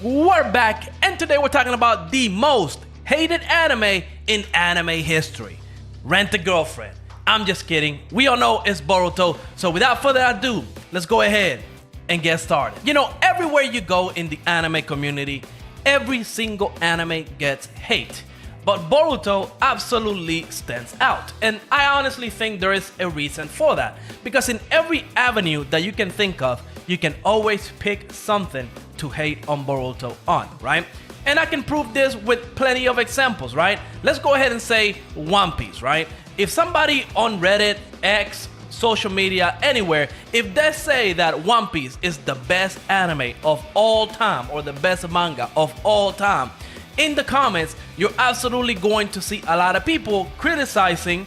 We're back, and today we're talking about the most hated anime in anime history. Rent a Girlfriend. I'm just kidding. We all know it's Boruto, so without further ado, let's go ahead and get started. You know, everywhere you go in the anime community, every single anime gets hate. But Boruto absolutely stands out. And I honestly think there is a reason for that. Because in every avenue that you can think of, you can always pick something to hate on Boruto on, right? And I can prove this with plenty of examples, right? Let's go ahead and say One Piece, right? If somebody on Reddit, X, social media, anywhere, if they say that One Piece is the best anime of all time or the best manga of all time, in the comments, you're absolutely going to see a lot of people criticizing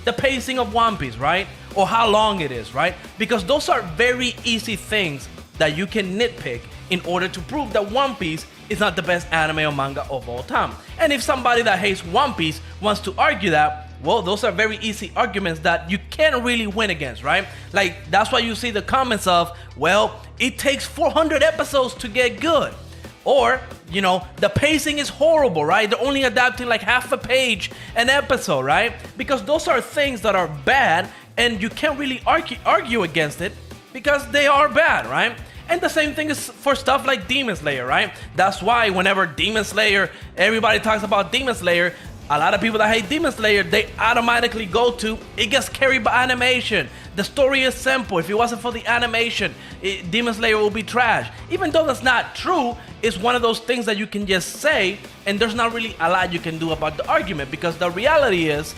the pacing of One Piece, right? Or how long it is, right? Because those are very easy things that you can nitpick in order to prove that One Piece is not the best anime or manga of all time. And if somebody that hates One Piece wants to argue that, well, those are very easy arguments that you can't really win against, right? Like, that's why you see the comments of, well, it takes 400 episodes to get good. Or, you know, the pacing is horrible, right? They're only adapting like half a page an episode, right? Because those are things that are bad and you can't really argue against it because they are bad, right? And the same thing is for stuff like Demon Slayer, right? That's why whenever Demon Slayer, everybody talks about Demon Slayer, a lot of people that hate Demon Slayer, they automatically go to, it gets carried by animation. The story is simple. If it wasn't for the animation, Demon Slayer will be trash. Even though that's not true, it's one of those things that you can just say, and there's not really a lot you can do about the argument, because the reality is,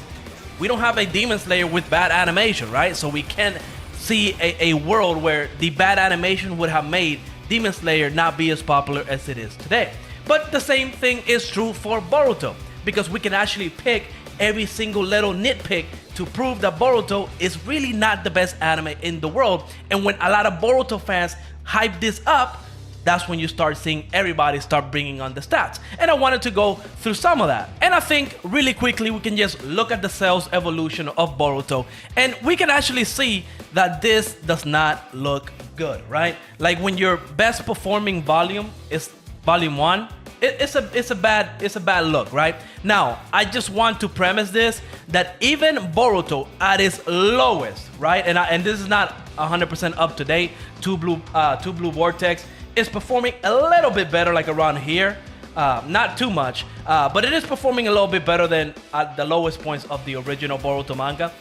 we don't have a Demon Slayer with bad animation, right? So we can't see a world where the bad animation would have made Demon Slayer not be as popular as it is today. But the same thing is true for Boruto, because we can actually pick every single little nitpick to prove that Boruto is really not the best anime in the world. And when a lot of Boruto fans hype this up, that's when you start seeing everybody start bringing on the stats. And I wanted to go through some of that. And I think really quickly we can just look at the sales evolution of Boruto, and we can actually see that this does not look good, right? Like when your best performing volume is volume 1, it's a bad look, right? Now, I just want to premise this, that even Boruto at its lowest, right? And this is not 100% up to date. Two Blue Vortex is performing a little bit better, like around here. Not too much, but it is performing a little bit better than at the lowest points of the original Boruto manga.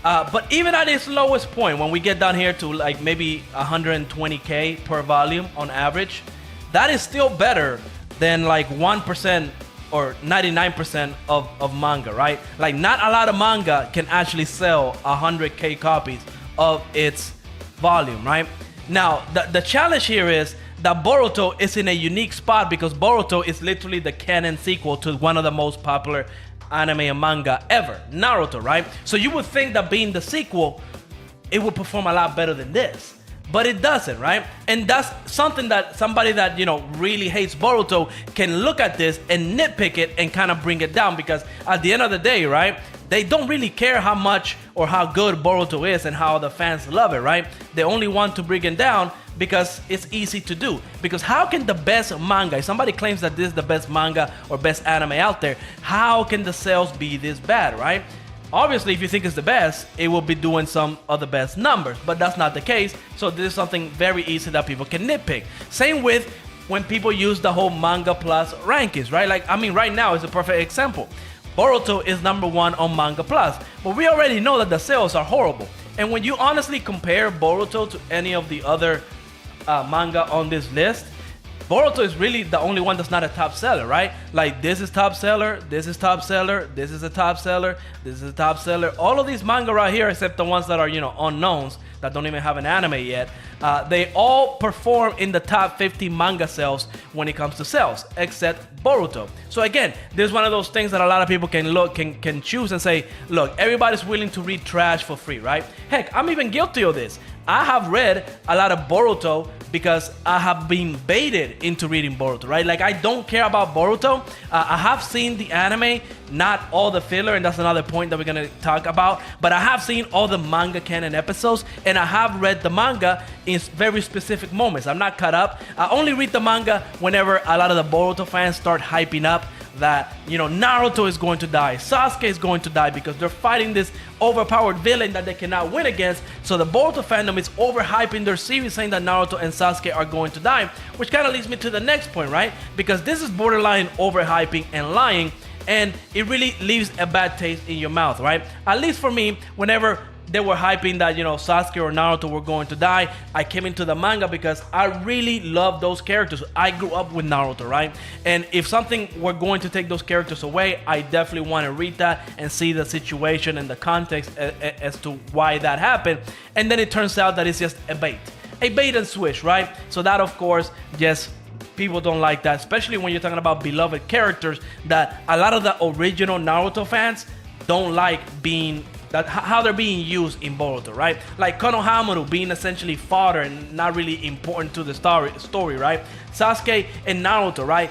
But even at its lowest point, when we get down here to like maybe 120k per volume on average, that is still better than like 1% or 99% of manga, right? Like, not a lot of manga can actually sell 100k copies of its volume, right? Now, the challenge here is that Boruto is in a unique spot because Boruto is literally the canon sequel to one of the most popular anime and manga ever, Naruto, right? So you would think that being the sequel, it would perform a lot better than this. But it doesn't, right? And that's something that somebody that, you know, really hates Boruto can look at this and nitpick it and kind of bring it down, because at the end of the day, right, they don't really care how much or how good Boruto is and how the fans love it, right? They only want to bring it down because it's easy to do. Because how can the best manga, if somebody claims that this is the best manga or best anime out there, how can the sales be this bad, right? Obviously, if you think it's the best, it will be doing some of the best numbers, but that's not the case. So this is something very easy that people can nitpick. Same with when people use the whole Manga Plus rankings, right? Like, I mean, right now is a perfect example. Boruto is #1 on Manga Plus, but we already know that the sales are horrible. And when you honestly compare Boruto to any of the other manga on this list, Boruto is really the only one that's not a top seller, right? Like, this is top seller, this is top seller, this is a top seller, this is a top seller. All of these manga right here, except the ones that are, you know, unknowns, that don't even have an anime yet, they all perform in the top 50 manga sales when it comes to sales, except Boruto. So again, this is one of those things that a lot of people can choose and say, look, everybody's willing to read trash for free, right? Heck, I'm even guilty of this. I have read a lot of Boruto because I have been baited into reading Boruto, right? Like, I don't care about Boruto. I have seen the anime, not all the filler, and that's another point that we're gonna talk about, but I have seen all the manga canon episodes, and I have read the manga in very specific moments. I'm not caught up. I only read the manga whenever a lot of the Boruto fans start hyping up that, you know, Naruto is going to die, Sasuke is going to die, because they're fighting this overpowered villain that they cannot win against. So the Boruto fandom is overhyping their series, saying that Naruto and Sasuke are going to die, which kind of leads me to the next point, right? Because this is borderline overhyping and lying, and it really leaves a bad taste in your mouth, right? At least for me, whenever they were hyping that, you know, Sasuke or Naruto were going to die, I came into the manga because I really love those characters. I grew up with Naruto, right? And if something were going to take those characters away, I definitely want to read that and see the situation and the context as to why that happened. And then it turns out that it's just a bait and switch, right? So that, of course, just people don't like that, especially when you're talking about beloved characters that a lot of the original Naruto fans don't like being that how they're being used in Boruto, right? Like Konohamaru being essentially fodder and not really important to the story, right? Sasuke and Naruto, right?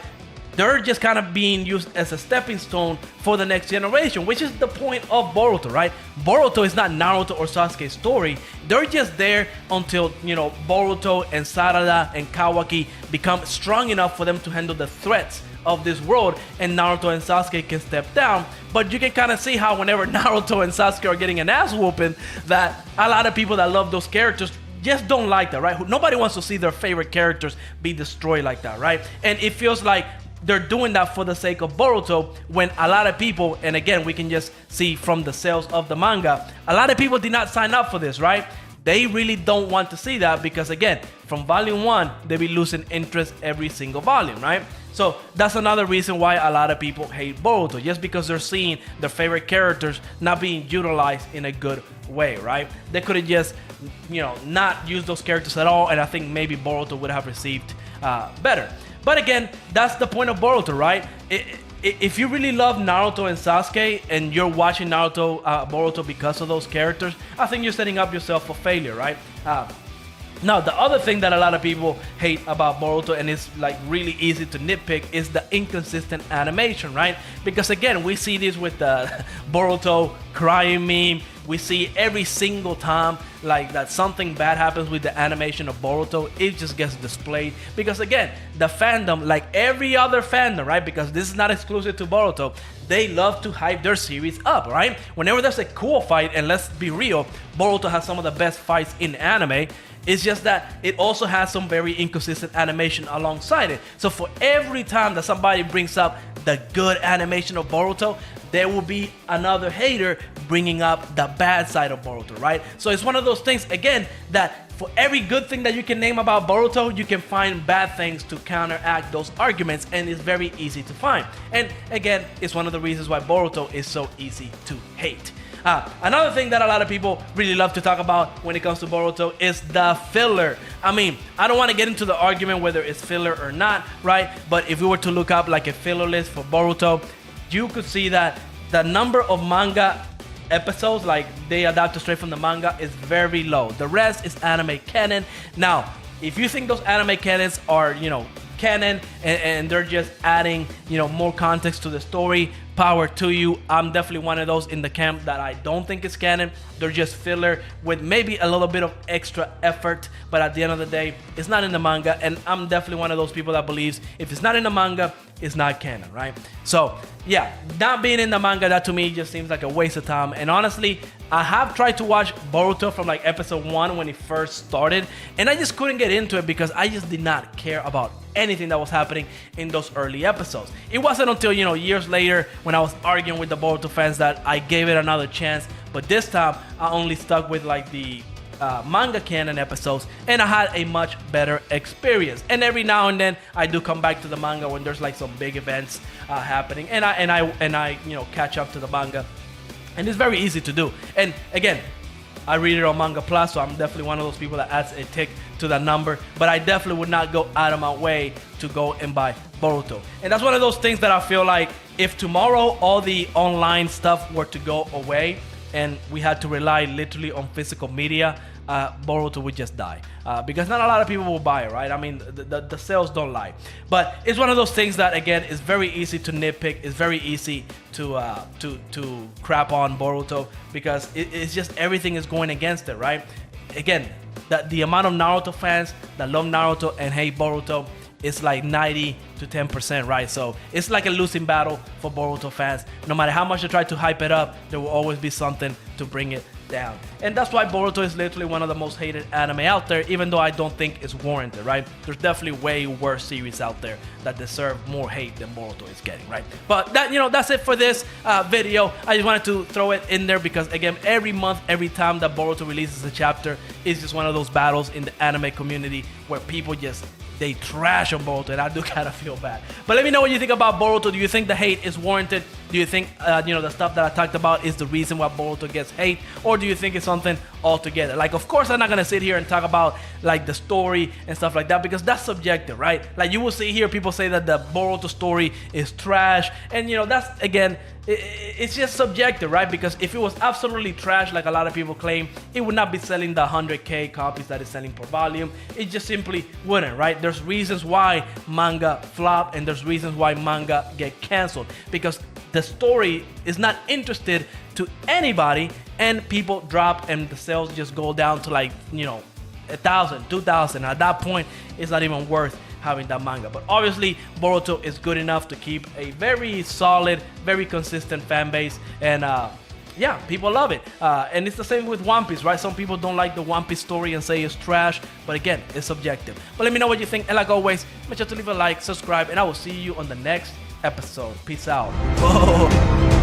They're just kind of being used as a stepping stone for the next generation, which is the point of Boruto, right? Boruto is not Naruto or Sasuke's story. They're just there until, you know, Boruto and Sarada and Kawaki become strong enough for them to handle the threats of this world, and Naruto and Sasuke can step down. But you can kind of see how whenever Naruto and Sasuke are getting an ass whooping, that a lot of people that love those characters just don't like that, right? Nobody wants to see their favorite characters be destroyed like that, right? And it feels like they're doing that for the sake of Boruto, when a lot of people, and again, we can just see from the sales of the manga, a lot of people did not sign up for this, right? They really don't want to see that because, again, from volume 1, they be losing interest every single volume, right? So that's another reason why a lot of people hate Boruto, just because they're seeing their favorite characters not being utilized in a good way, right? They could have just, you know, not used those characters at all, and I think maybe Boruto would have received better. But again, that's the point of Boruto, right? If you really love Naruto and Sasuke and you're watching Boruto because of those characters, I think you're setting up yourself for failure, right? Now, the other thing that a lot of people hate about Boruto, and it's like really easy to nitpick, is the inconsistent animation, right? Because again, we see this with the Boruto crying meme. We see every single time like that something bad happens with the animation of Boruto, it just gets displayed. Because again, the fandom, like every other fandom, right? Because this is not exclusive to Boruto, they love to hype their series up, right? Whenever there's a cool fight, and let's be real, Boruto has some of the best fights in anime. It's just that it also has some very inconsistent animation alongside it. So for every time that somebody brings up the good animation of Boruto, there will be another hater bringing up the bad side of Boruto, right? So it's one of those things, again, that for every good thing that you can name about Boruto, you can find bad things to counteract those arguments, and it's very easy to find. And again, it's one of the reasons why Boruto is so easy to hate. Another thing that a lot of people really love to talk about when it comes to Boruto is the filler. I mean, I don't want to get into the argument whether it's filler or not, right? But if we were to look up like a filler list for Boruto, you could see that the number of manga episodes, like they adapted straight from the manga, is very low. The rest is anime canon. Now, if you think those anime canons are, you know, canon and they're just adding, you know, more context to the story, power to you. I'm definitely one of those in the camp that I don't think it's canon. They're just filler with maybe a little bit of extra effort, but at the end of the day, it's not in the manga, and I'm definitely one of those people that believes if it's not in the manga, it's not canon, right? So yeah, not being in the manga, that to me just seems like a waste of time. And honestly, I have tried to watch Boruto from like episode 1 when it first started, and I just couldn't get into it because I just did not care about anything that was happening in those early episodes. It wasn't until, you know, years later when I was arguing with the Boruto fans that I gave it another chance, but this time I only stuck with like the manga canon episodes, and I had a much better experience. And every now and then I do come back to the manga when there's like some big events happening, and I you know, catch up to the manga, and it's very easy to do. And again, I read it on Manga Plus, so I'm definitely one of those people that adds a tick to that number, but I definitely would not go out of my way to go and buy Boruto. And that's one of those things that I feel like if tomorrow all the online stuff were to go away and we had to rely literally on physical media, Boruto would just die because not a lot of people will buy it, right? I mean, the sales don't lie, but it's one of those things that again is very easy to nitpick. It's very easy to crap on Boruto because it's just everything is going against it, right? Again, the amount of Naruto fans that love Naruto and hate Boruto, it's like 90 to 10%, right? So it's like a losing battle for Boruto fans. No matter how much they try to hype it up, there will always be something to bring it down. And that's why Boruto is literally one of the most hated anime out there, even though I don't think it's warranted, right? There's definitely way worse series out there that deserve more hate than Boruto is getting, right? But that's it for this video. I just wanted to throw it in there because again, every month, every time that Boruto releases a chapter, it's just one of those battles in the anime community where people just they trash on Boruto, and I do kind of feel bad. But let me know what you think about Boruto. Do you think the hate is warranted? Do you think the stuff that I talked about is the reason why Boruto gets hate, or do you think it's something altogether? Like, of course, I'm not gonna sit here and talk about like the story and stuff like that because that's subjective, right? Like you will see here people say that the Boruto story is trash, and that's again. It's just subjective, right? Because if it was absolutely trash, like a lot of people claim, it would not be selling the 100K copies that it's selling per volume. It just simply wouldn't, right? There's reasons why manga flop, and there's reasons why manga get canceled because the story is not interested to anybody, and people drop, and the sales just go down to like 1,000, 2,000. At that point, it's not even worth having that manga. But obviously Boruto is good enough to keep a very solid, very consistent fan base, and yeah, people love it. And it's the same with One Piece, right? Some people don't like the One Piece story and say it's trash, but again, it's subjective. But let me know what you think, and like always, make sure to leave a like, subscribe, and I will see you on the next episode. Peace out. Whoa.